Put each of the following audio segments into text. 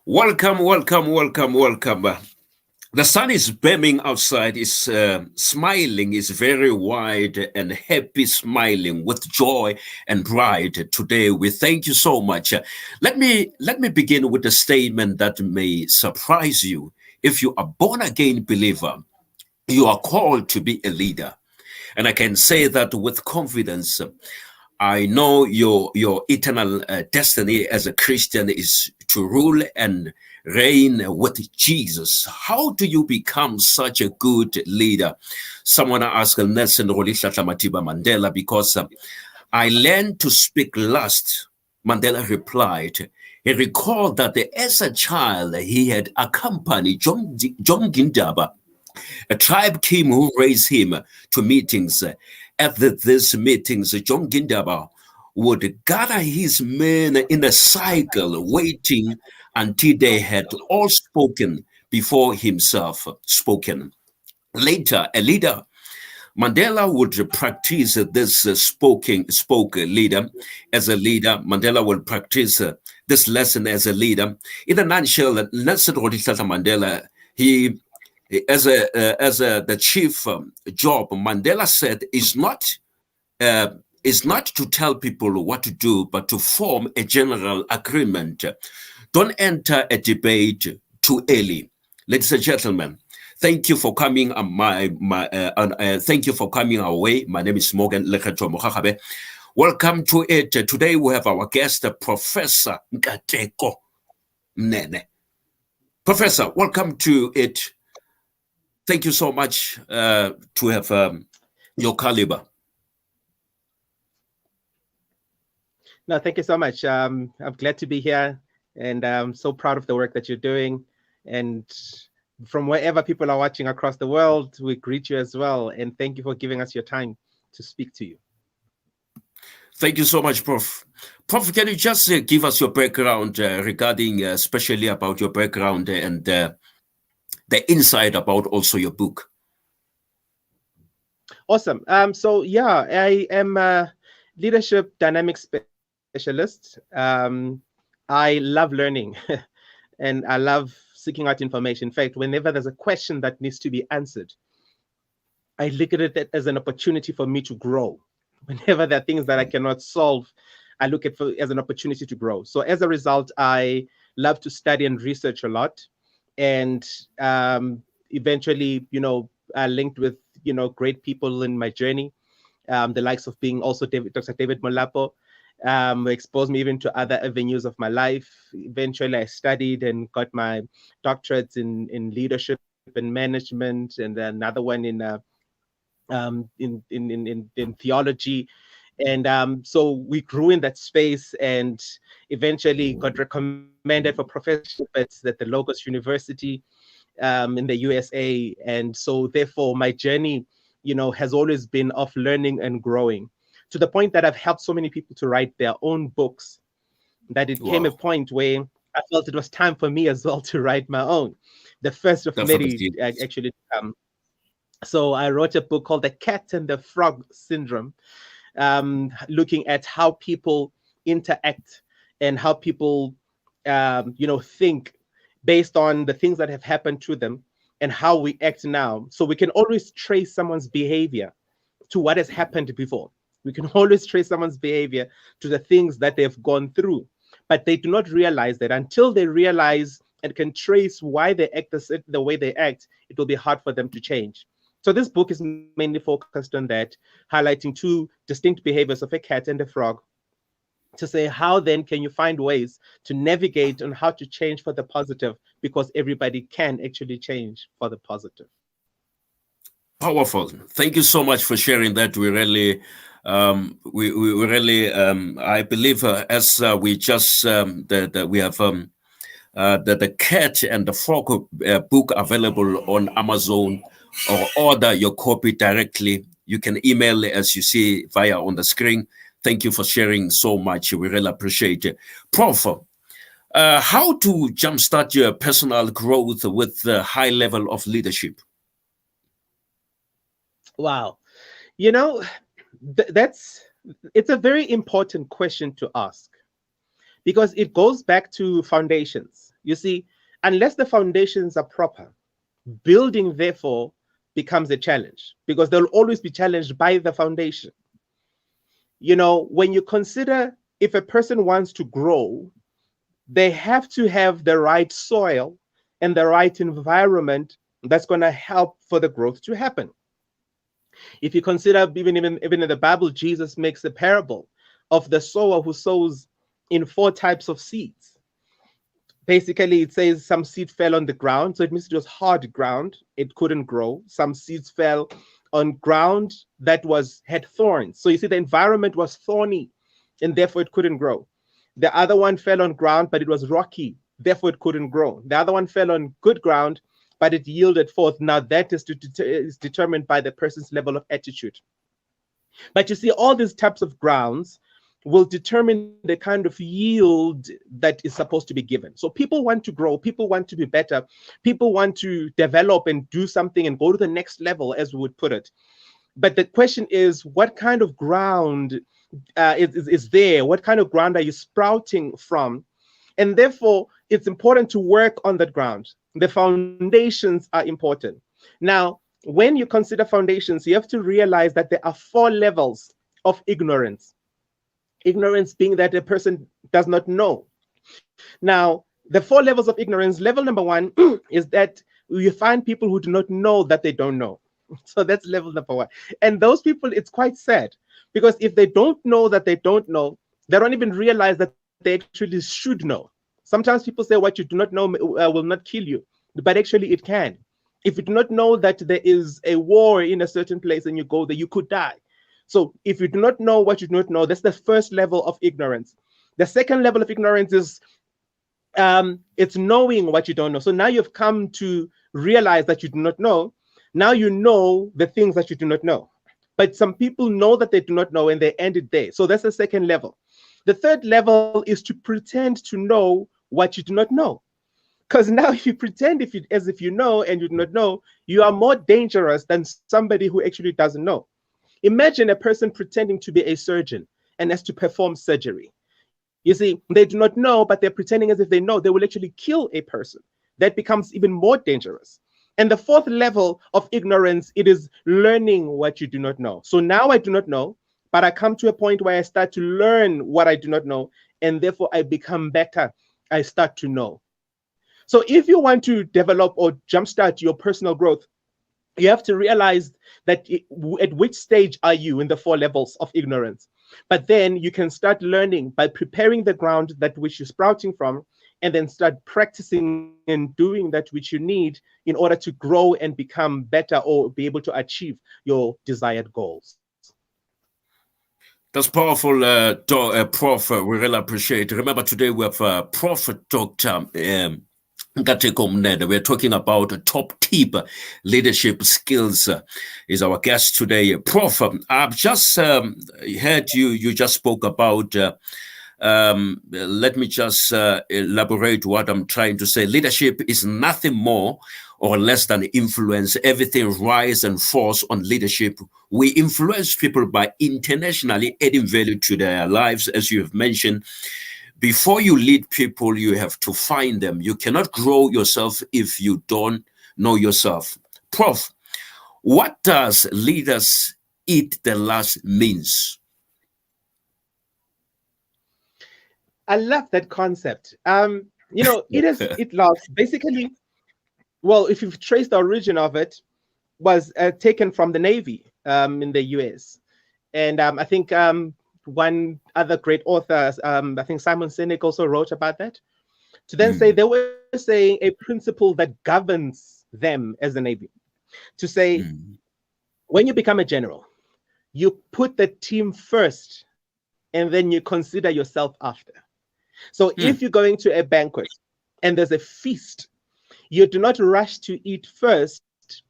Welcome, welcome, welcome, welcome. The sun is beaming outside, is smiling, is very wide and happy, smiling with joy and pride. Today, we thank you so much. Let me begin with a statement that may surprise you. If you are born again believer, you are called to be a leader, and I can say that with confidence. I know your eternal destiny as a Christian is to rule and reign with Jesus. How do you become such a good leader? Someone asked Nelson Rolihlahla Madiba Mandela because I learned to speak last. Mandela replied. He recalled that as a child he had accompanied John Gindaba, a tribe team who raised him to meetings. At these meetings, John Gindaba would gather his men in a cycle, waiting until they had all spoken before himself spoken. Later, a leader, Mandela would practice this spoke leader as a leader. Mandela would practice this lesson as a leader. In a nutshell, Nelson Rolihlahla Mandela, he as the chief job, Mandela said, is not to tell people what to do, but to form a general agreement. Don't enter a debate too early, ladies and gentlemen. Thank you for coming. Thank you for coming our way. My name is Lekgetho Mogagabe. Welcome to it. Today we have our guest, Professor Nkateko Mnene. Professor, welcome to it. Thank you so much to have your caliber. No, thank you so much. I'm glad to be here, and I'm so proud of the work that you're doing. And from wherever people are watching across the world, we greet you as well. And thank you for giving us your time to speak to you. Thank you so much, Prof. Prof, can you just give us your background regarding, especially about your background and the insight about also your book? Awesome. So yeah, I am a leadership dynamics specialist. I love learning and I love seeking out information. In fact, whenever there's a question that needs to be answered, I look at it as an opportunity for me to grow. Whenever there are things that I cannot solve, I look at it as an opportunity to grow. So as a result, I love to study and research a lot. And eventually, I linked with, great people in my journey, the likes of being also Dr. David Molapo, exposed me even to other avenues of my life. Eventually, I studied and got my doctorates in leadership and management, and another one in theology. And so we grew in that space and eventually got recommended for professorship at the Logos University in the USA. And so therefore my journey, has always been of learning and growing, to the point that I've helped so many people to write their own books, that it came a point where I felt it was time for me as well to write my own. The first of many actually. So I wrote a book called The Cat and the Frog Syndrome, looking at how people interact and how people, think based on the things that have happened to them and how we act now. So we can always trace someone's behavior to what has happened before. We can always trace someone's behavior to the things that they've gone through, but they do not realize that until they realize and can trace why they act the way they act, it will be hard for them to change. So this book is mainly focused on that, highlighting two distinct behaviors of a cat and a frog, to say how then can you find ways to navigate on how to change for the positive, because everybody can actually change for the positive. Powerful. Thank you so much for sharing that. We really, I believe as we just, we have the Cat and the Frog book available on Amazon, or order your copy directly. You can email as you see via on the screen. Thank you for sharing so much. We really appreciate it. Prof, how to jumpstart your personal growth with the high level of leadership? Wow. It's a very important question to ask, because it goes back to foundations. You see, unless the foundations are proper, building therefore becomes a challenge, because they'll always be challenged by the foundation. You know, when you consider, if a person wants to grow, they have to have the right soil and the right environment that's going to help for the growth to happen. If you consider, even in the Bible, Jesus makes a parable of the sower who sows in 4 types of seeds. Basically, it says some seed fell on the ground, so it means it was hard ground, it couldn't grow. Some seeds fell on ground that had thorns, so you see the environment was thorny, and therefore it couldn't grow. The other one fell on ground, but it was rocky, therefore it couldn't grow. The other one fell on good ground, but it yielded forth. Now that is determined by the person's level of attitude. But you see, all these types of grounds will determine the kind of yield that is supposed to be given. So people want to grow, people want to be better, people want to develop and do something and go to the next level, as we would put it. But the question is, what kind of ground is there? What kind of ground are you sprouting from? And therefore, it's important to work on that ground. The foundations are important. Now, when you consider foundations, you have to realize that there are 4 levels of ignorance. Ignorance being that a person does not know. Now, the 4 levels of ignorance, level number 1 is that you find people who do not know that they don't know. So that's level number 1. And those people, it's quite sad, because if they don't know that they don't know, they don't even realize that they actually should know. Sometimes people say what you do not know will not kill you, but actually it can. If you do not know that there is a war in a certain place and you go there, you could die. So if you do not know what you do not know, that's the first level of ignorance. The second level of ignorance is it's knowing what you don't know. So now you've come to realize that you do not know. Now you know the things that you do not know. But some people know that they do not know and they end it there. So that's the second level. The third level is to pretend to know what you do not know. Because now if you pretend as if you know and you do not know, you are more dangerous than somebody who actually doesn't know. Imagine a person pretending to be a surgeon and has to perform surgery. You see, they do not know, but they're pretending as if they know. They will actually kill a person. That becomes even more dangerous. And the fourth level of ignorance, it is learning what you do not know. So now I do not know, but I come to a point where I start to learn what I do not know, and therefore I become better. I start to know. So if you want to develop or jumpstart your personal growth, you have to realize that at which stage are you in the 4 levels of ignorance. But then you can start learning by preparing the ground that which you're sprouting from, and then start practicing and doing that which you need in order to grow and become better or be able to achieve your desired goals. That's powerful, Prof. We really appreciate it. Remember, today we have Prof. Dr. Nkateko Mnene. We're talking about top tip leadership skills is our guest today. Prof, I've just heard you just spoke about, let me just elaborate what I'm trying to say. Leadership is nothing more or less than influence. Everything rise and falls on leadership. We influence people by intentionally adding value to their lives, as you have mentioned. Before you lead people, you have to find them. You cannot grow yourself if you don't know yourself. Prof, what does leaders eat the last means? I love that concept. It last. Basically, well, if you've traced the origin of it, was taken from the Navy in the US. And I think one other great author, I think Simon Sinek also wrote about that, to then say they were saying a principle that governs them as the Navy. To say, when you become a general, you put the team first and then you consider yourself after. So if you're going to a banquet and there's a feast, you do not rush to eat first,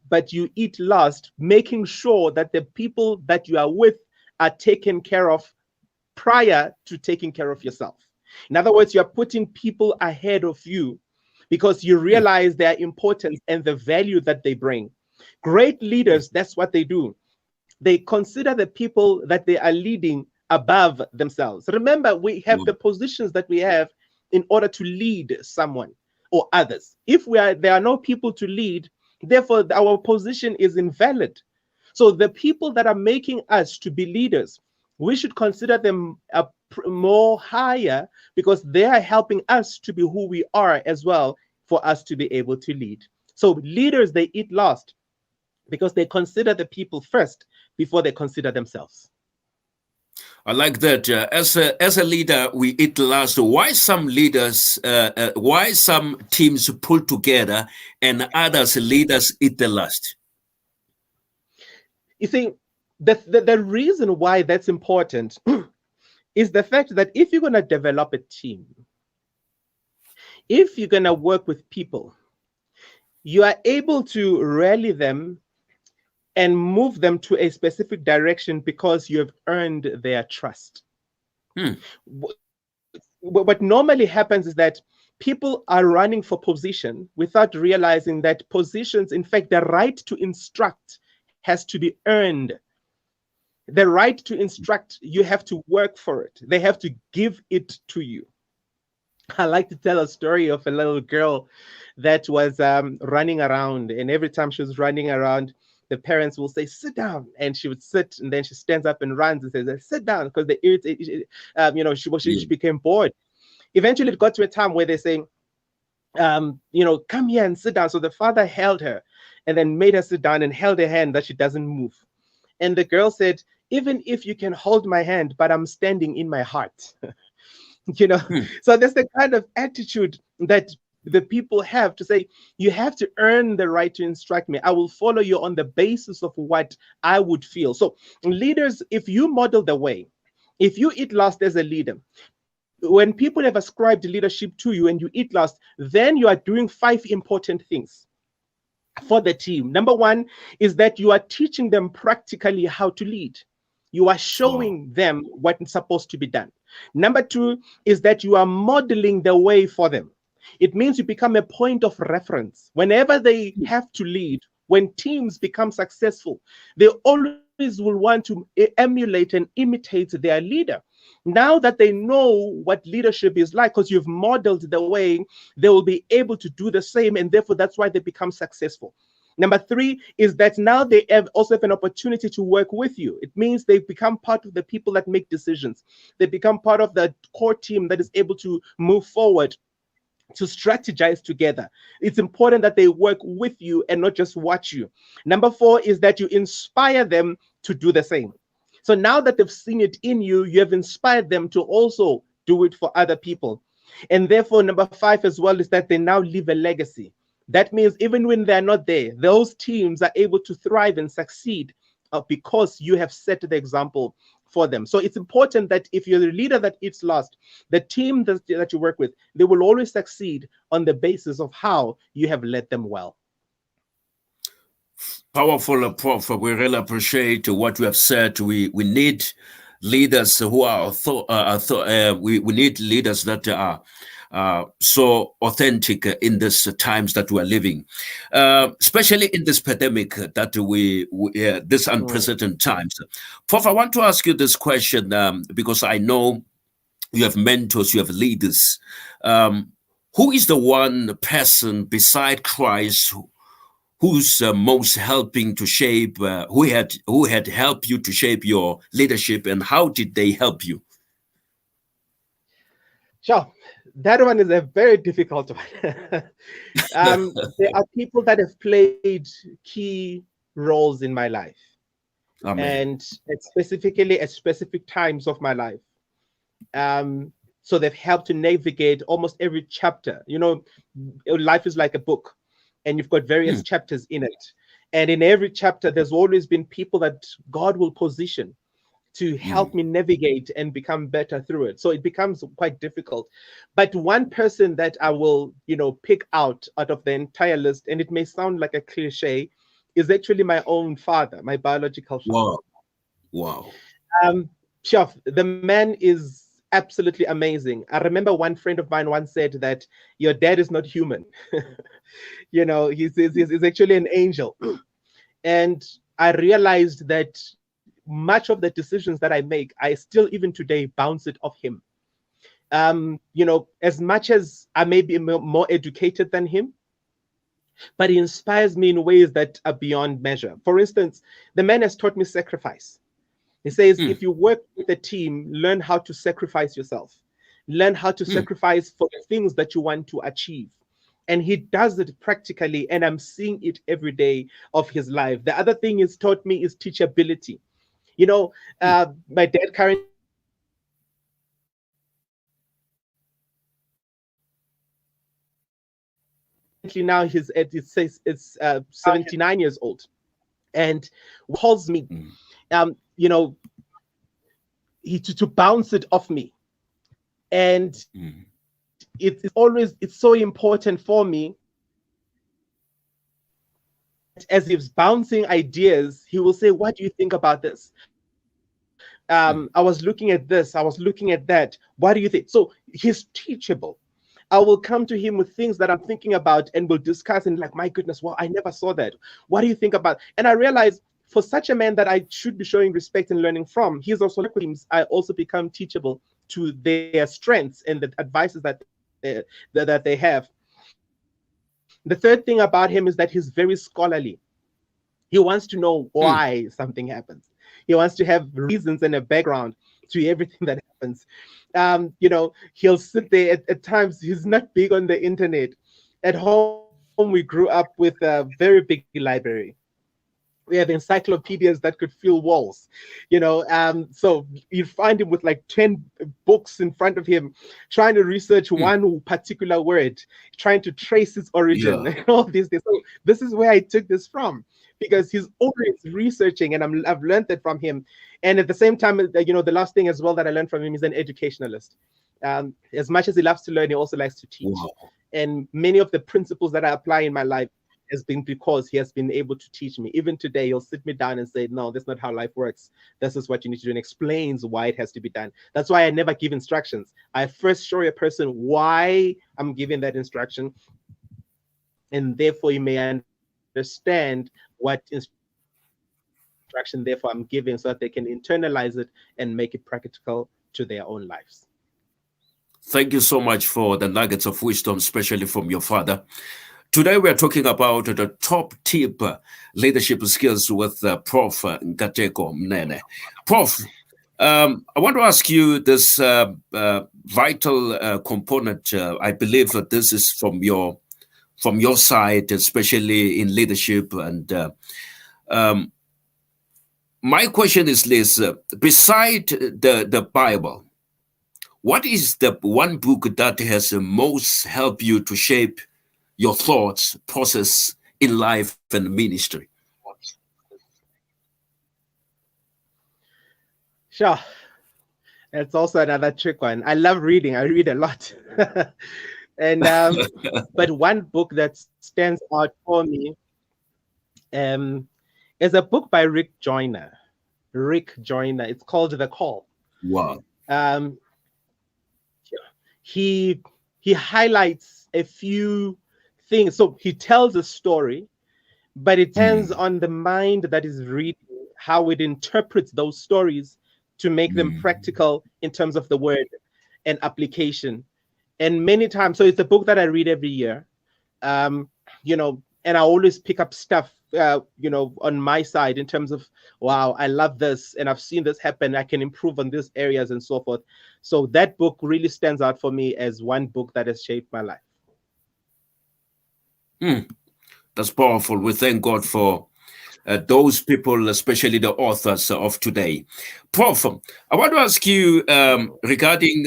but you eat last, making sure that the people that you are with are taken care of prior to taking care of yourself. In other words, you're putting people ahead of you because you realize their importance and the value that they bring. Great leaders, that's what they do. They consider the people that they are leading above themselves. Remember, we have the positions that we have in order to lead someone or others. If there are no people to lead, therefore our position is invalid. So the people that are making us to be leaders, we should consider them more higher, because they are helping us to be who we are as well, for us to be able to lead. So leaders, they eat last because they consider the people first before they consider themselves. I like that. As a leader, we eat last. Why some leaders, why some teams pull together and others leaders eat the last? You see, the reason why that's important is the fact that if you're going to develop a team, if you're going to work with people, you are able to rally them and move them to a specific direction because you have earned their trust. What normally happens is that people are running for position without realizing that positions, in fact, the right to instruct has to be earned. The right to instruct, you have to work for it. They have to give it to you. I like to tell a story of a little girl that was running around, and every time she was running around, the parents will say, sit down, and she would sit, and then she stands up and runs and says, sit down, because they irritate, she became bored. Eventually it got to a time where they're saying, come here and sit down. So the father held her and then made her sit down and held her hand that she doesn't move. And the girl said, even if you can hold my hand, but I'm standing in my heart. So that's the kind of attitude that the people have, to say, you have to earn the right to instruct me. I will follow you on the basis of what I would feel. So leaders, if you model the way, if you eat last as a leader, when people have ascribed leadership to you and you eat last, then you are doing 5 important things for the team. Number 1 is that you are teaching them practically how to lead. You are showing them what's supposed to be done. Number 2 is that you are modeling the way for them. It means you become a point of reference. Whenever they have to lead, when teams become successful, they always will want to emulate and imitate their leader. Now that they know what leadership is like, because you've modeled the way, they will be able to do the same, and therefore that's why they become successful. Number 3 is that now they also have an opportunity to work with you. It means they become part of the people that make decisions. They become part of the core team that is able to move forward, to strategize together. It's important that they work with you and not just watch you. Number 4 is that you inspire them to do the same. So now that they've seen it in you, you have inspired them to also do it for other people. And therefore, number 5 as well is that they now leave a legacy. That means even when they're not there, those teams are able to thrive and succeed because you have set the example for them. So it's important that if you're the leader that eats last, the team that you work with, they will always succeed on the basis of how you have led them well. Powerful, Prof. We really appreciate what you have said. We need leaders who are we need leaders that are so authentic in these times that we are living, especially in this pandemic that this unprecedented times. Prof, I want to ask you this question because I know you have mentors, you have leaders. Who is the one person beside Christ who's most helping to shape, who had helped you to shape your leadership, and how did they help you? Sure. That one is a very difficult one. There are people that have played key roles in my life. Amen. And specifically at specific times of my life. So they've helped to navigate almost every chapter. Life is like a book, and you've got various chapters in it. And in every chapter, there's always been people that God will position to help me navigate and become better through it. So it becomes quite difficult. But one person that I will, pick out of the entire list, and it may sound like a cliche, is actually my own father, my biological father. Wow. Chef, the man is absolutely amazing. I remember one friend of mine once said that your dad is not human. He's actually an angel. And I realized that much of the decisions that I make, I still even today bounce it off him. As much as I may be more educated than him, but he inspires me in ways that are beyond measure. For instance, the man has taught me sacrifice. He says, if you work with a team, learn how to sacrifice yourself. Learn how to sacrifice for the things that you want to achieve. And he does it practically, and I'm seeing it every day of his life. The other thing he's taught me is teachability. My dad currently now it says it's 79 years old, and calls me, to bounce it off me, and it's so important for me. As he's bouncing ideas, he will say, "What do you think about this? I was looking at this. I was looking at that. What do you think?" So he's teachable. I will come to him with things that I'm thinking about, and we'll discuss, and like, my goodness, well, I never saw that. What do you think about? And I realize, for such a man that I should be showing respect and learning from, he's also, I also become teachable to their strengths and the advices that they have. The third thing about him is that he's very scholarly. He wants to know why something happens. He wants to have reasons and a background to everything that happens. He'll sit there at times. He's not big on the internet. At home, we grew up with a very big library. We have encyclopedias that could fill walls, so you'd find him with like 10 books in front of him, trying to research one particular word, trying to trace its origin, and all these things. So this is where I took this from, because he's always researching, and I've learned that from him. And at the same time, the last thing as well that I learned from him is an educationalist. As much as he loves to learn, he also likes to teach. Wow. And many of the principles that I apply in my life has been because he has been able to teach me. Even today, he'll sit me down and say, "No, that's not how life works. This is what you need to do," and explains why it has to be done. That's why I never give instructions. I first show a person why I'm giving that instruction, and therefore you may understand what instruction therefore I'm giving, so that they can internalize it and make it practical to their own lives. Thank you so much for the nuggets of wisdom, especially from your father. Today, we're talking about the top tip leadership skills with Prof Nkateko Mnene. Prof, I want to ask you this vital component. I believe that this is from your side, especially in leadership. And my question is this: beside the Bible, what is the one book that has most helped you to shape your thoughts, process in life and ministry? Sure. That's also another trick one. I love reading. I read a lot. And but one book that stands out for me is a book by Rick Joyner. It's called The Call. Wow. He highlights a few things. So he tells a story, but it depends on the mind that is reading, how it interprets those stories to make them practical in terms of the word and application. And many times, so it's a book that I read every year, and I always pick up stuff, on my side in terms of, wow, I love this, and I've seen this happen. I can improve on these areas and so forth. So that book really stands out for me as one book that has shaped my life. That's powerful. We thank God for those people, especially the authors of today. Prof, I want to ask you regarding,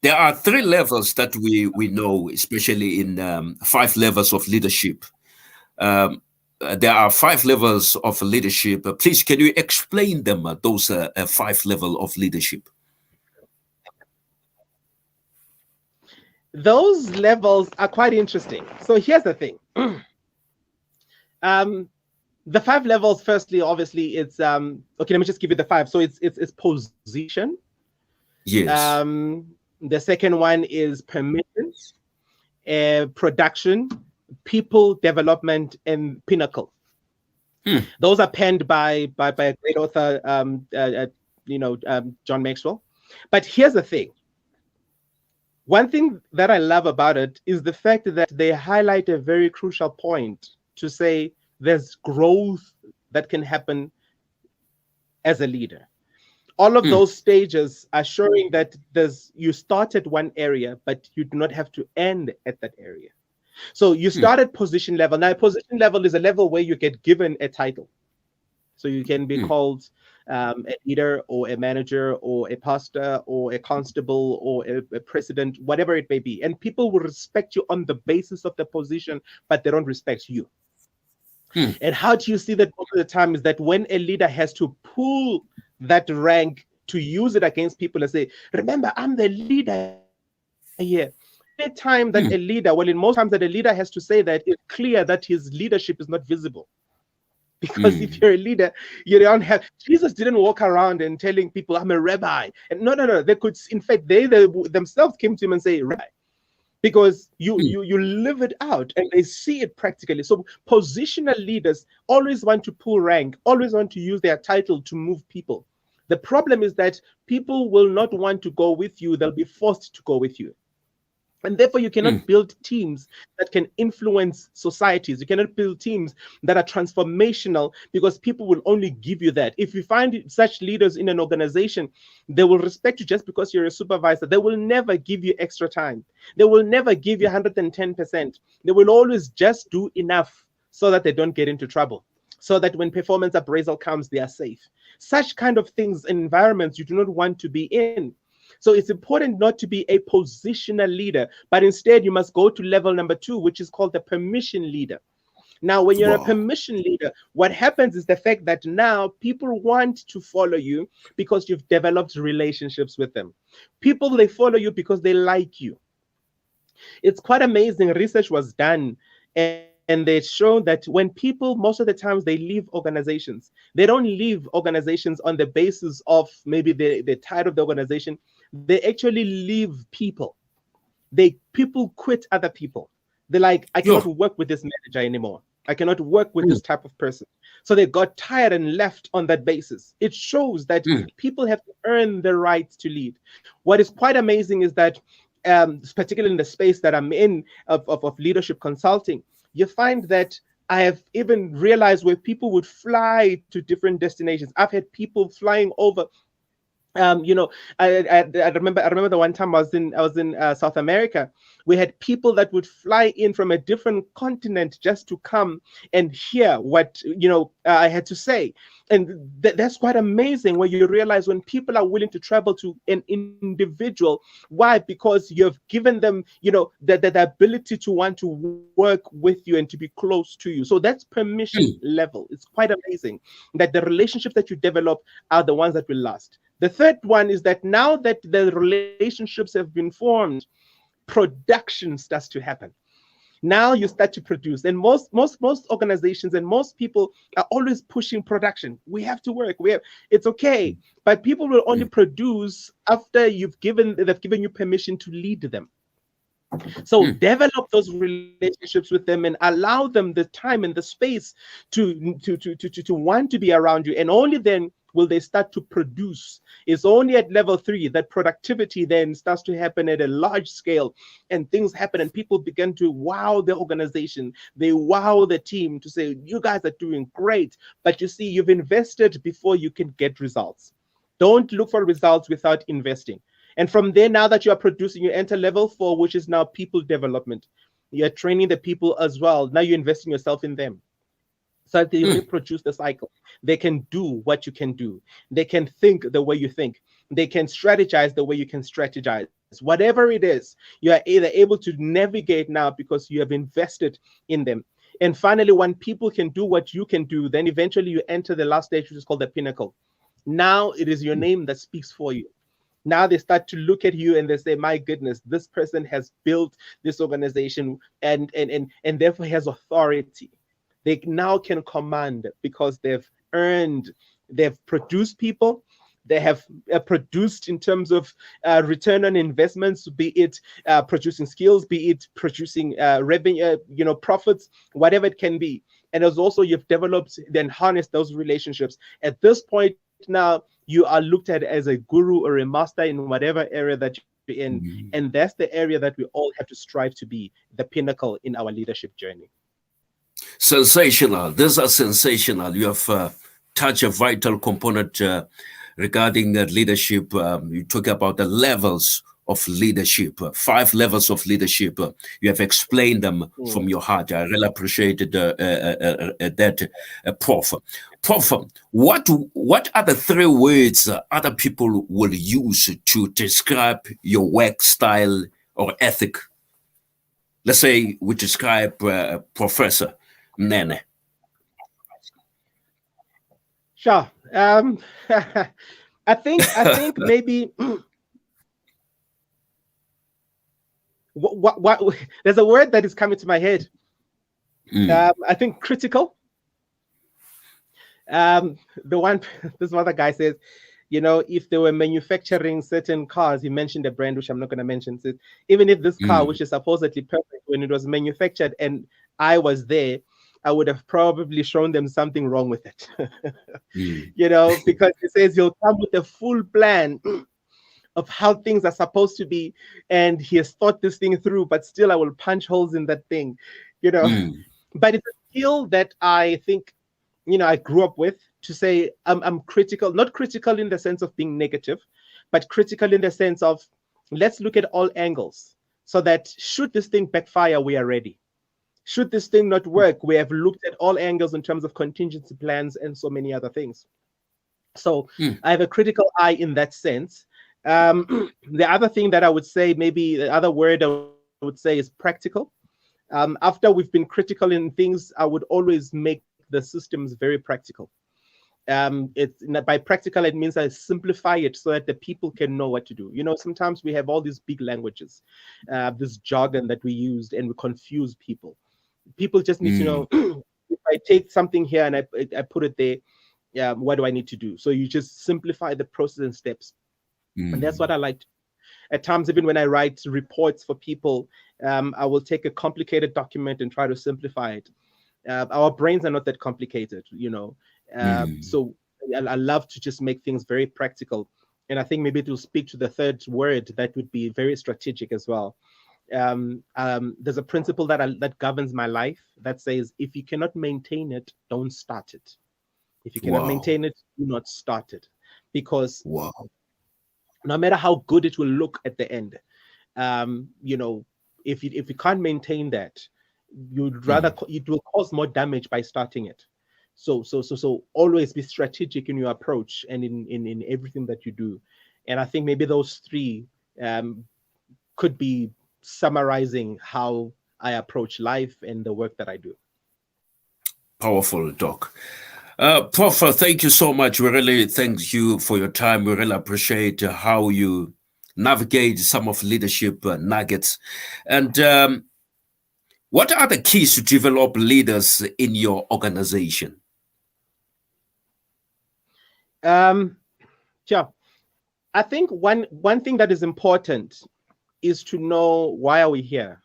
there are 3 levels that we know, especially in 5 levels of leadership. There are 5 levels of leadership. Please, can you explain them, those 5 levels of leadership? Those levels are quite interesting. So here's the thing. The 5 levels, firstly, obviously, it's okay, let me just give you the 5. So it's position. Yes. The second one is permissions, production, people development, and pinnacle. Those are penned by a great author, John Maxwell. But here's the thing. One thing that I love about it is the fact that they highlight a very crucial point to say there's growth that can happen as a leader. All of those stages are showing that you start at one area, but you do not have to end at that area. So you start at position level. Now, position level is a level where you get given a title. So you can be called a leader or a manager or a pastor or a constable or a president, whatever it may be. And people will respect you on the basis of the position, but they don't respect you. And how do you see that most of the time is that when a leader has to pull that rank to use it against people and say, remember, I'm the leader here. Any time that a leader, well, in most times that a leader has to say that, it's clear that his leadership is not visible. Because if you're a leader, you don't have, Jesus didn't walk around and telling people, I'm a rabbi. And no. They could, in fact, they themselves came to him and say, rabbi. Because you live it out and they see it practically. So positional leaders always want to pull rank, always want to use their title to move people. The problem is that people will not want to go with you. They'll be forced to go with you. And therefore, you cannot build teams that can influence societies. You cannot build teams that are transformational because people will only give you that. If you find such leaders in an organization, they will respect you just because you're a supervisor. They will never give you extra time. They will never give you 110%. They will always just do enough so that they don't get into trouble, so that when performance appraisal comes, they are safe. Such kind of things in environments you do not want to be in. So it's important not to be a positional leader, but instead you must go to level number 2, which is called the permission leader. Now, when you're a permission leader, what happens is the fact that now people want to follow you because you've developed relationships with them. People, they follow you because they like you. It's quite amazing. Research was done and they shown that when people, most of the times they leave organizations, they don't leave organizations on the basis of maybe the title of the organization. They actually leave people. People quit other people. They're like, I cannot work with this manager anymore. I cannot work with this type of person. So they got tired and left on that basis. It shows that people have to earn the right to lead. What is quite amazing is that, particularly in the space that I'm in of leadership consulting, you find that I have even realized where people would fly to different destinations. I've had people flying over. I remember the one time I was in South America. We had people that would fly in from a different continent just to come and hear what I had to say, and that's quite amazing. Where you realize when people are willing to travel to an individual, why? Because you've given them the ability to want to work with you and to be close to you. So that's permission level. It's quite amazing that the relationships that you develop are the ones that will last. The third one is that now that the relationships have been formed, production starts to happen. Now you start to produce, and most organizations and most people are always pushing production. We have to work. It's okay, but people will only produce after they've given you permission to lead them. So develop those relationships with them and allow them the time and the space to want to be around you, and only then will they start to produce. It's only at level 3 that productivity then starts to happen at a large scale, and things happen and people begin to wow the organization. They wow the team to say, you guys are doing great. But you see, you've invested before you can get results. Don't look for results without investing. And from there, now that you are producing, you enter level 4, which is now people development. You're training the people as well. Now you're investing yourself in them, so that they reproduce the cycle. They can do what you can do. They can think the way you think. They can strategize the way you can strategize. Whatever it is, you are either able to navigate now because you have invested in them. And finally, when people can do what you can do, then eventually you enter the last stage, which is called the pinnacle. Now it is your name that speaks for you. Now they start to look at you and they say, my goodness, this person has built this organization and therefore has authority. They now can command because they've produced people. They have produced in terms of return on investments, be it producing skills, be it producing revenue, profits, whatever it can be. And as also you've developed, then harnessed those relationships. At this point now, you are looked at as a guru or a master in whatever area that And that's the area that we all have to strive to be the pinnacle in our leadership journey. Sensational. These are sensational. You have touched a vital component regarding leadership. You talk about the levels of leadership, 5 levels of leadership. You have explained them from your heart. I really appreciated that, Prof. Prof, what are the 3 words other people will use to describe your work style or ethic? Let's say we describe Professor Mnene. Sure. I think maybe what there's a word that is coming to my head. I think critical. This other guy says, if they were manufacturing certain cars, he mentioned a brand which I'm not going to mention. Says, even if this car, which is supposedly perfect when it was manufactured and I was there, I would have probably shown them something wrong with it. Because he says he'll come with a full plan of how things are supposed to be, and he has thought this thing through, but still I will punch holes in that thing, But it's a skill that I think, I grew up with, to say I'm critical, not critical in the sense of being negative, but critical in the sense of let's look at all angles so that should this thing backfire, we are ready. Should this thing not work, we have looked at all angles in terms of contingency plans and so many other things. So I have a critical eye in that sense. The other thing that I would say, maybe the other word I would say, is practical. After we've been critical in things, I would always make the systems very practical. By practical, it means I simplify it so that the people can know what to do. Sometimes we have all these big languages, this jargon that we use, and we confuse people. People just need to know, if I take something here and I put it there, what do I need to do? So you just simplify the process and steps. And that's what I like. At times, even when I write reports for people, I will take a complicated document and try to simplify it. Our brains are not that complicated, so I love to just make things very practical. And I think maybe it will speak to the third word that would be very strategic as well. There's a principle that governs my life that says, if you cannot maintain it, don't start it. If you cannot maintain it, do not start it. Because no matter how good it will look at the end, if you can't maintain that, you'd rather it will cause more damage by starting it. So always be strategic in your approach and in everything that you do. And I think maybe those 3 could be summarizing how I approach life and the work that I do. Powerful, Doc. Prof, thank you so much. We really thank you for your time. We really appreciate how you navigate some of leadership nuggets. And what are the keys to develop leaders in your organization? Sure. I think one thing that is important is to know, why are we here?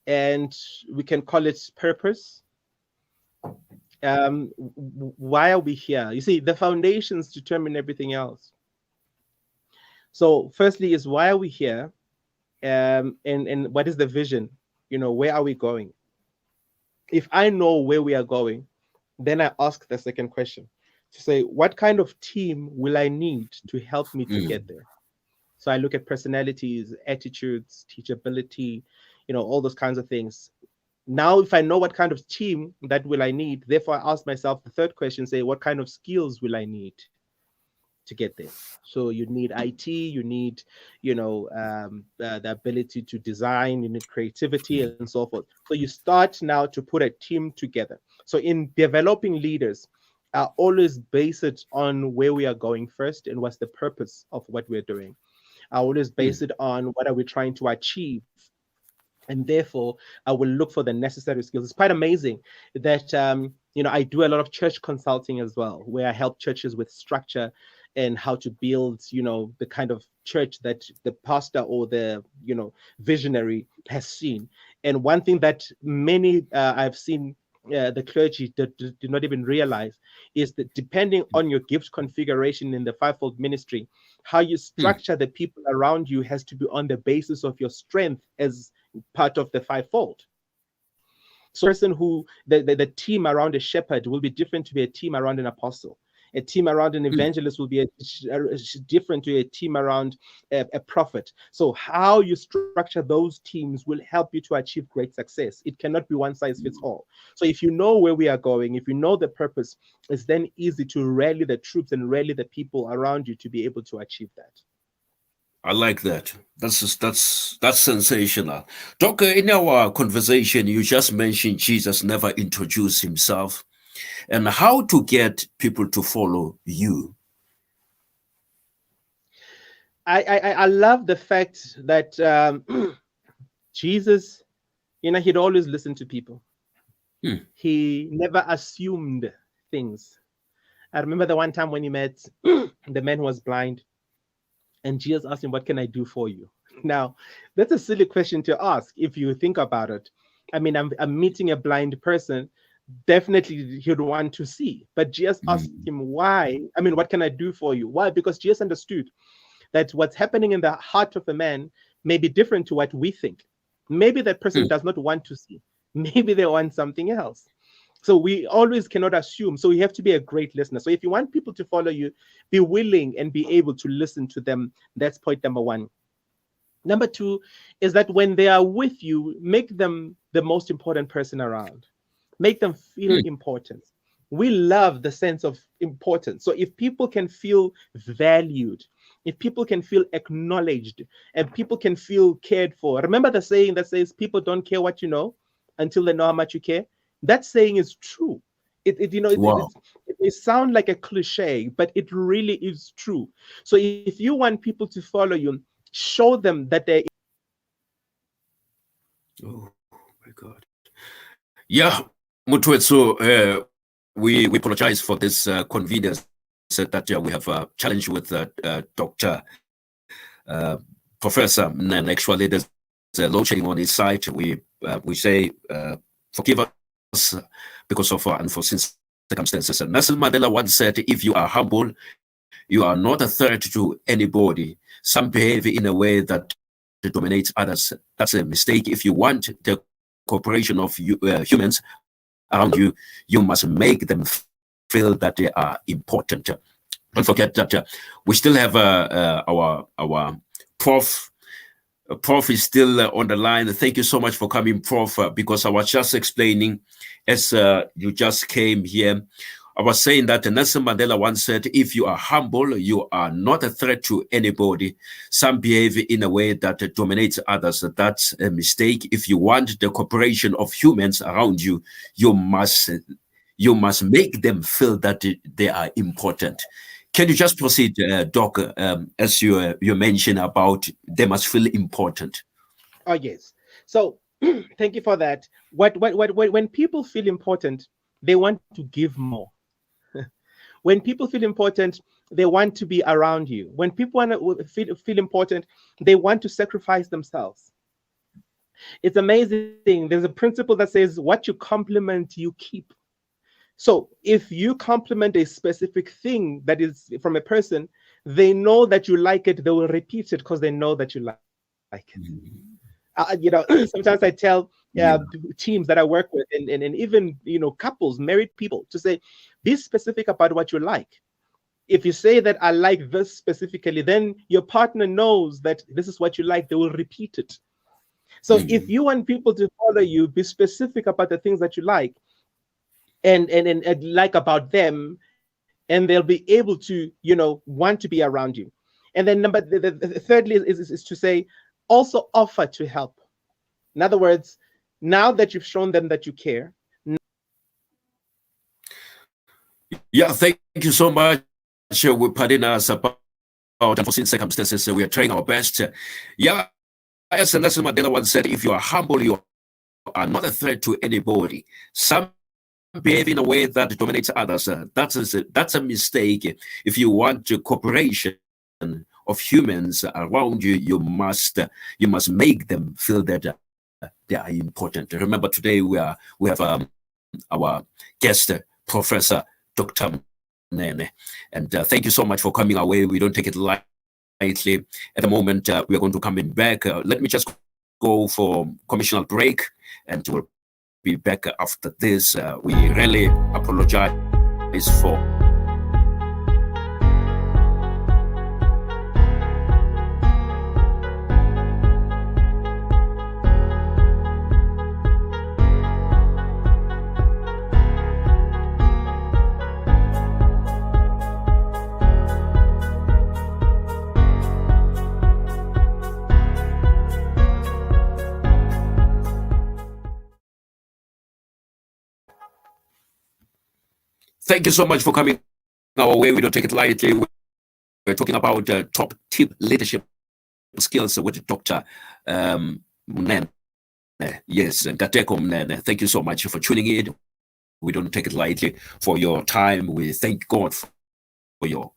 And we can call it purpose. Why are we here? You see, the foundations determine everything else. So firstly is, why are we here? And what is the vision? Where are we going? If I know where we are going, then I ask the second question to say, what kind of team will I need to help me to get there? So I look at personalities, attitudes, teachability, all those kinds of things. Now, if I know what kind of team that will I need, therefore I ask myself the third question, say, what kind of skills will I need to get there? So you need IT, you need, the ability to design, you need creativity and so forth. So you start now to put a team together. So in developing leaders, I always base it on where we are going first and what's the purpose of what we're doing. I always base it on what are we trying to achieve. And therefore, I will look for the necessary skills. It's quite amazing that, I do a lot of church consulting as well, where I help churches with structure and how to build, the kind of church that the pastor or the, visionary has seen. And one thing that many I've seen the clergy do not even realize is that depending on your gift configuration in the fivefold ministry, how you structure the people around you has to be on the basis of your strength as part of the fivefold. So, person who the team around a shepherd will be different to be a team around an apostle. A team around an evangelist will be different to a team around a prophet. So how you structure those teams will help you to achieve great success. It cannot be one size fits all. So if you know where we are going, if you know the purpose, it's then easy to rally the troops and rally the people around you to be able to achieve that. I like that. That's sensational. Doc, in our conversation, you just mentioned Jesus never introduced himself, and how to get people to follow you. I love the fact that Jesus, he'd always listen to people. He never assumed things. I remember the one time when he met the man who was blind, and Jesus asked him, "What can I do for you?" Now, that's a silly question to ask if you think about it. I mean, I'm meeting a blind person. Definitely he'd want to see. But Jesus asked him, why? I mean, what can I do for you? Why? Because Jesus understood that what's happening in the heart of a man may be different to what we think. Maybe that person does not want to see. Maybe they want something else. So we always cannot assume. So you have to be a great listener. So if you want people to follow you, be willing and be able to listen to them. That's point number one. Number two is that when they are with you, make them the most important person around. Make them feel important. We love the sense of importance. So if people can feel valued, if people can feel acknowledged, and people can feel cared for. Remember the saying that says people don't care what you know until they know how much you care? That saying is true. It may sound like a cliche, but it really is true. So if you want people to follow you, show them that they. Oh my God! Yeah, Mutwetso, we apologize for this convenience that we have a challenge with Dr. Professor Mnene. Actually, there's a load shedding on his side. We say forgive us because of unforeseen circumstances. And Nelson Mandela once said, "If you are humble, you are not a threat to anybody. Some behave in a way that dominates others. That's a mistake. If you want the cooperation of humans around you, you must make them feel that they are important." Don't forget that we still have our Prof. Prof is still on the line. Thank you so much for coming, Prof, because I was just explaining as you just came here. I was saying that Nelson Mandela once said, "If you are humble, you are not a threat to anybody. Some behave in a way that dominates others. That's a mistake. If you want the cooperation of humans around you, you must make them feel that they are important." Can you just proceed, Doc, as you mentioned about they must feel important? Oh, yes. So thank you for that. When people feel important, they want to give more. When people feel important, they want to be around you. When people want to feel important, they want to sacrifice themselves. It's amazing. There's a principle that says, what you compliment, you keep. So if you compliment a specific thing that is from a person, they know that you like it. They will repeat it because they know that you like it. Sometimes I tell teams that I work with and even, couples, married people, to say, be specific about what you like. If you say that I like this specifically, then your partner knows that this is what you like. They will repeat it. So if you want people to follow you, be specific about the things that you like and like about them, and they'll be able to, want to be around you. And then thirdly is to say, also offer to help. In other words, now that you've shown them that you care. Yeah, thank you so much. We're pardon us about unforeseen circumstances. We are trying our best. Yeah, as Nelson Mandela once said, if you are humble, you are not a threat to anybody. Some behave in a way that dominates others. That's a mistake. If you want the cooperation of humans around you, you must make them feel that they are important. Remember, today we have our guest, Professor Dr. Mnene. And thank you so much for coming our way. We don't take it lightly. At the moment, we are going to come in back. Let me just go for commercial break, and we'll be back after this. We really apologize for Thank you so much for coming our way. We don't take it lightly. We're talking about top tip leadership skills with Dr. Mnene. Yes, Nkateko Mnene. Thank you so much for tuning in. We don't take it lightly for your time. We thank God for your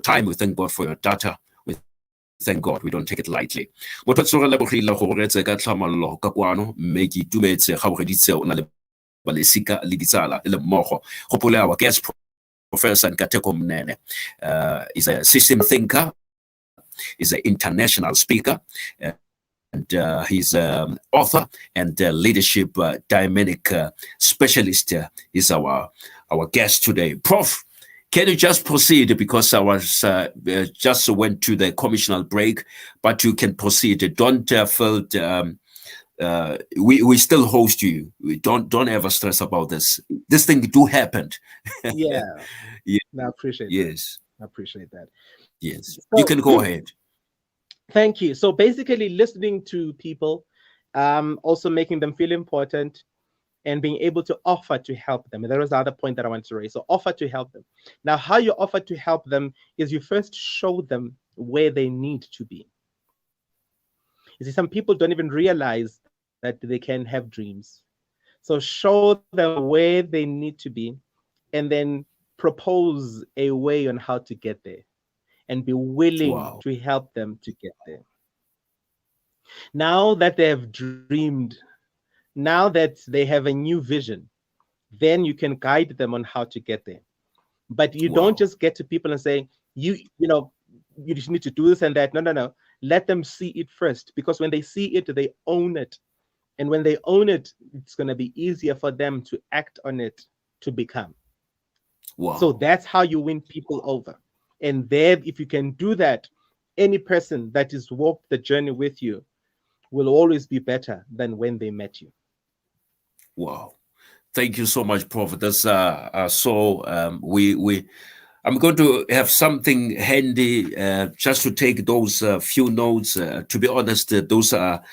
time. We thank God for your data. We thank God. We don't take it lightly. What what's our balesika le ditsala le mmogo gopola our guest Professor Nkateko Mnene is a system thinker, is an international speaker, and he's an author and leadership dynamic specialist. Is our guest today. Prof, can you just proceed, because I was just went to the commercial break, but you can proceed. Don't feel we still host you. We don't ever stress about this. This thing do happen. Yeah. Yeah. I appreciate Yes. that. I appreciate that. Yes. So, you can go ahead. Thank you. So basically listening to people, also making them feel important, and being able to offer to help them. And that was the other point that I wanted to raise. So offer to help them. Now, how you offer to help them is you first show them where they need to be. You see, some people don't even realize that they can have dreams. So show them where they need to be, and then propose a way on how to get there, and be willing to help them to get there. Now that they have dreamed, now that they have a new vision, then you can guide them on how to get there. But you don't just get to people and say, you just need to do this and that. No. Let them see it first, because when they see it, they own it. And when they own it, it's going to be easier for them to act on it, to become. So that's how you win people over. And then if you can do that, any person that has walked the journey with you will always be better than when they met you. Wow. Thank you so much, Prof. That's I'm going to have something handy just to take those few notes. To be honest, those are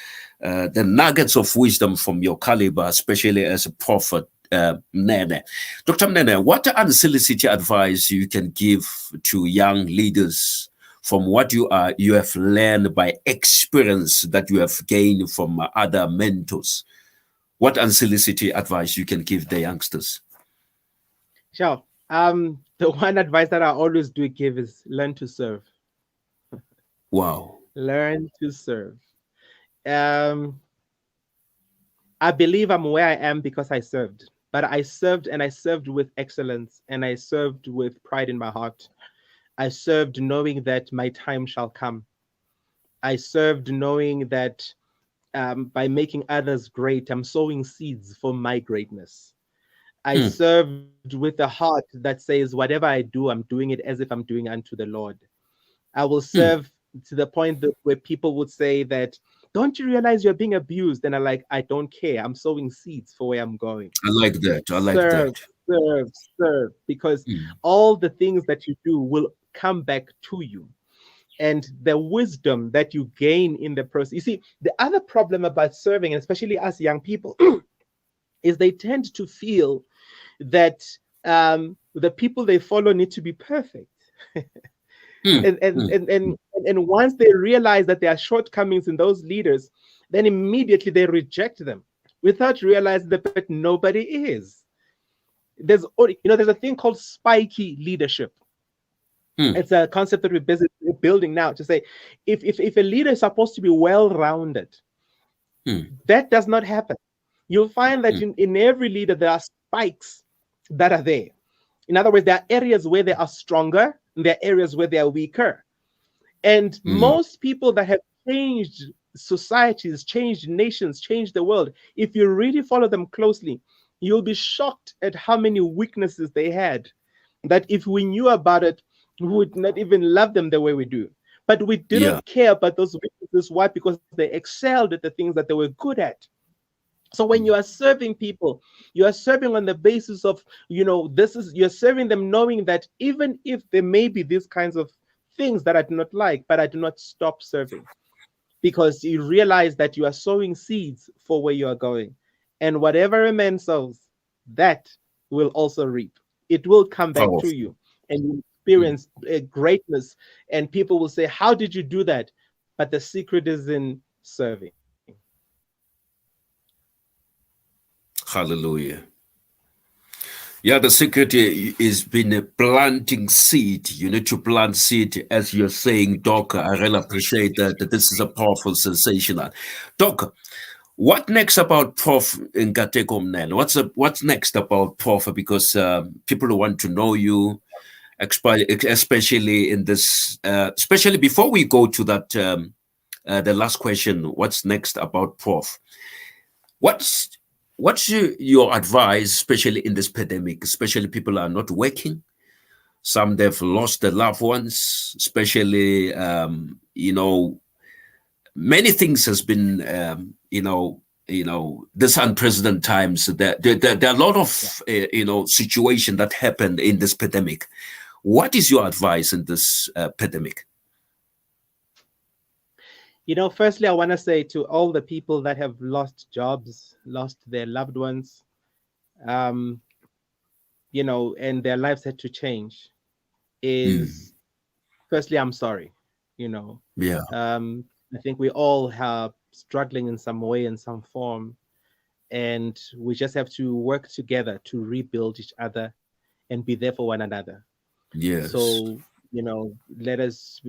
the nuggets of wisdom from your caliber, especially as a prophet, Mnene. Dr. Mnene, what unsolicited advice you can give to young leaders from what you have learned by experience that you have gained from other mentors? What unsolicited advice you can give the youngsters? Sure. The one advice that I always do give is learn to serve. Wow. Learn to serve. I believe I'm where I am because I served. But I served, and I served with excellence, and I served with pride in my heart. I served knowing that my time shall come. I served knowing that by making others great, I'm sowing seeds for my greatness. I served with a heart that says, whatever I do, I'm doing it as if I'm doing unto the Lord. I will serve to the point that where people would say that, don't you realize you're being abused? And I'm like, I don't care. I'm sowing seeds for where I'm going. I like that. I like that. Serve. Because all the things that you do will come back to you. And the wisdom that you gain in the process. You see, the other problem about serving, and especially us young people, is they tend to feel that the people they follow need to be perfect. And once they realize that there are shortcomings in those leaders, then immediately they reject them without realizing that nobody is. There's a thing called spiky leadership. It's a concept that we're building now to say, if a leader is supposed to be well-rounded, that does not happen. you'll find that in every leader, there are spikes that are there. In other words, there are areas where they are stronger, and there are areas where they are weaker. And most people that have changed societies, changed nations, changed the world, if you really follow them closely, you'll be shocked at how many weaknesses they had, that if we knew about it, we would not even love them the way we do. But we didn't care about those weaknesses. Why? Because they excelled at the things that they were good at. So when you are serving people, you are serving on the basis of, you're serving them knowing that even if there may be these kinds of things that I do not like, but I do not stop serving, because you realize that you are sowing seeds for where you are going. And whatever a man sows, that will also reap. It will come back to you, and you experience greatness. And people will say, how did you do that? But the secret is in serving. Hallelujah. Yeah, the secret is been planting seed. You need to plant seed, as you're saying, Doc. I really appreciate that this is a powerful, sensational. Doc, what next about Prof Nkateko Mnene? What's next about Prof? Because people want to know you, especially in this, especially before we go to that, the last question. What's next about Prof? What's your advice, especially in this pandemic? Especially people are not working. Some they've lost their loved ones. Especially, many things has been, this unprecedented times. There are a lot of, situation that happened in this pandemic. What is your advice in this pandemic? Firstly, I want to say to all the people that have lost jobs, lost their loved ones, and their lives had to change, is firstly, I'm sorry. Yeah. I think we all are struggling in some way, in some form, and we just have to work together to rebuild each other and be there for one another. Yes. So, let us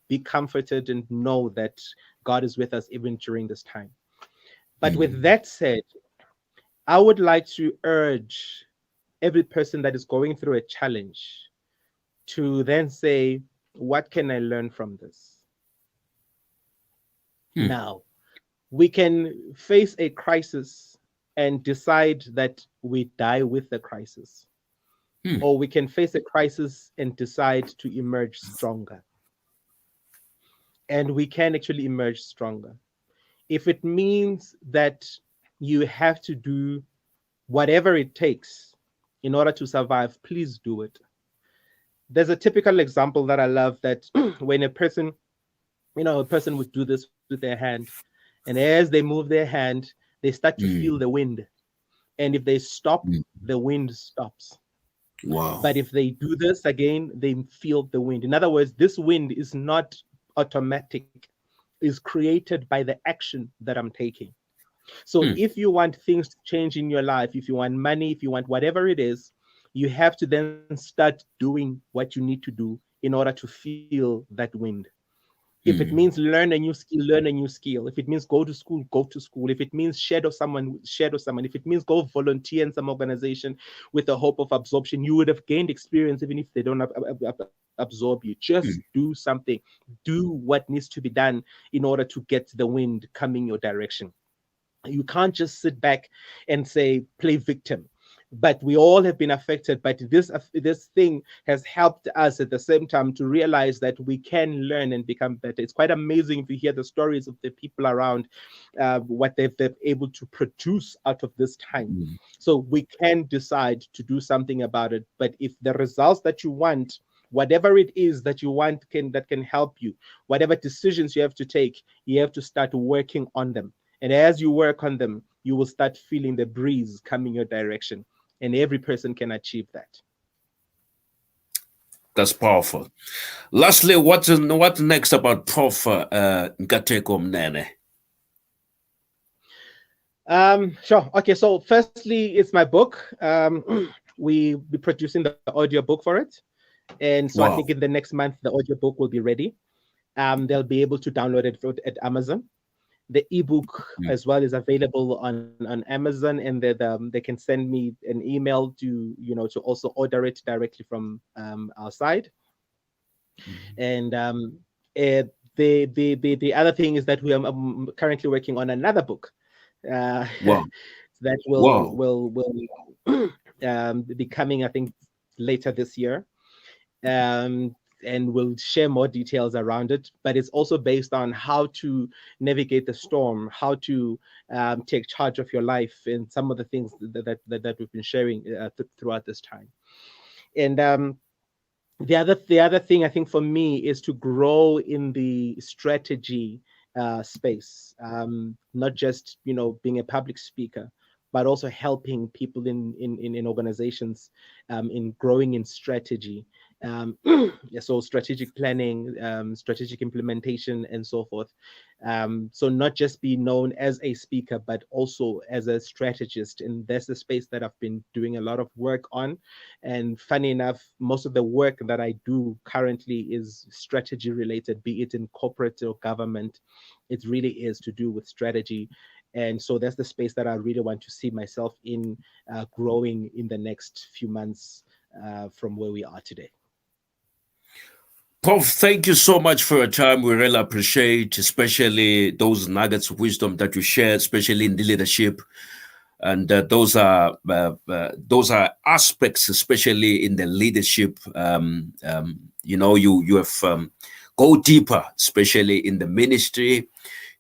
be comforted and know that God is with us even during this time. But with that said, I would like to urge every person that is going through a challenge to then say, what can I learn from this? Now, we can face a crisis and decide that we die with the crisis. Or we can face a crisis and decide to emerge stronger. And we can actually emerge stronger. If it means that you have to do whatever it takes in order to survive, please do it. There's a typical example that I love, that when a person would do this with their hand, and as they move their hand, they start to feel the wind. And if they stop, the wind stops. Wow. But if they do this again, they feel the wind. In other words, this wind is not automatic, it's created by the action that I'm taking. So if you want things to change in your life, if you want money, if you want whatever it is, you have to then start doing what you need to do in order to feel that wind. If it means learn a new skill, learn a new skill. If it means go to school, go to school. If it means shadow someone, shadow someone. If it means go volunteer in some organization with the hope of absorption, you would have gained experience even if they don't absorb you. Just do something. Do what needs to be done in order to get the wind coming your direction. You can't just sit back and say, play victim. But we all have been affected. But this thing has helped us at the same time to realize that we can learn and become better. It's quite amazing if you hear the stories of the people around, what they've been able to produce out of this time. So we can decide to do something about it. But if the results that you want, whatever it is that you want that can help you, whatever decisions you have to take, you have to start working on them. And as you work on them, you will start feeling the breeze coming your direction. And every person can achieve that. That's powerful. Lastly, what's next about Prof Nkateko Mnene? Sure. Okay. So firstly, it's my book. We'll be producing the audio book for it. And so I think in the next month, the audio book will be ready. They'll be able to download it at Amazon. The ebook as well is available on Amazon, and they can send me an email to to also order it directly from our side. And the other thing is that I'm currently working on another book Wow. that Wow. will be coming, I think, later this year. And we'll share more details around it. But it's also based on how to navigate the storm, how to take charge of your life, and some of the things that we've been sharing throughout this time. And the other thing I think for me is to grow in the strategy space, not just being a public speaker, but also helping people in organizations in growing in strategy. Yeah, so strategic planning, strategic implementation, and so forth. So not just be known as a speaker, but also as a strategist. And that's the space that I've been doing a lot of work on. And funny enough, most of the work that I do currently is strategy related, be it in corporate or government. It really is to do with strategy. And so that's the space that I really want to see myself in growing in the next few months from where we are today. Prof, thank you so much for your time. We really appreciate, especially those nuggets of wisdom that you share, especially in the leadership. And those are aspects, especially in the leadership. You have go deeper, especially in the ministry.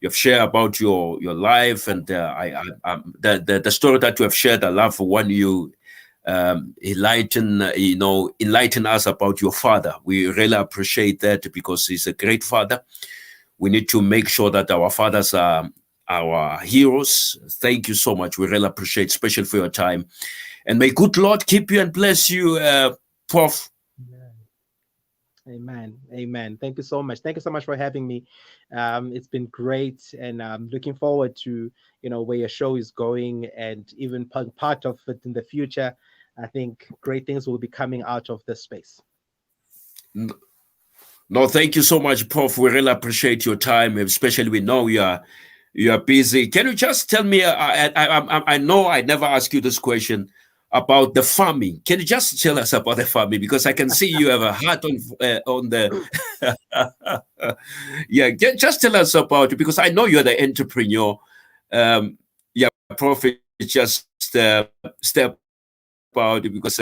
You've shared about your life, and the story that you have shared. I love when you enlighten us about your father. We really appreciate that because he's a great father. We need to make sure that our fathers are our heroes. Thank you so much. We really appreciate, especially for your time. And may good Lord keep you and bless you, Prof. Amen. Amen. Thank you so much. Thank you so much for having me. It's been great, and I'm looking forward to where your show is going, and even part of it in the future. I think great things will be coming out of this space. No, thank you so much, Prof. We really appreciate your time, especially we know you are busy. Can you just tell me? I know I never asked you this question about the farming. Can you just tell us about the farming? Because I can see you have a hat on the. Yeah, just tell us about it, because I know you're the entrepreneur. Yeah, Prof, just step out, because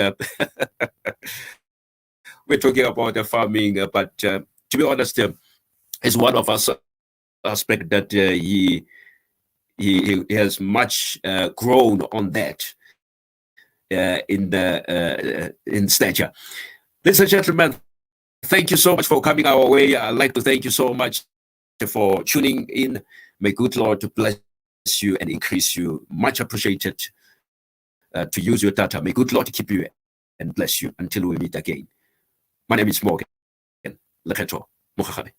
we're talking about the farming, but to be honest, is one of us aspect that he has much grown on that in stature. Ladies and gentlemen, thank you so much for coming our way. I'd like to thank you so much for tuning in. May good Lord bless you and increase you. Much appreciated to use your data. May good Lord keep you and bless you until we meet again. My name is Morgan Lekgetho Mogagabe.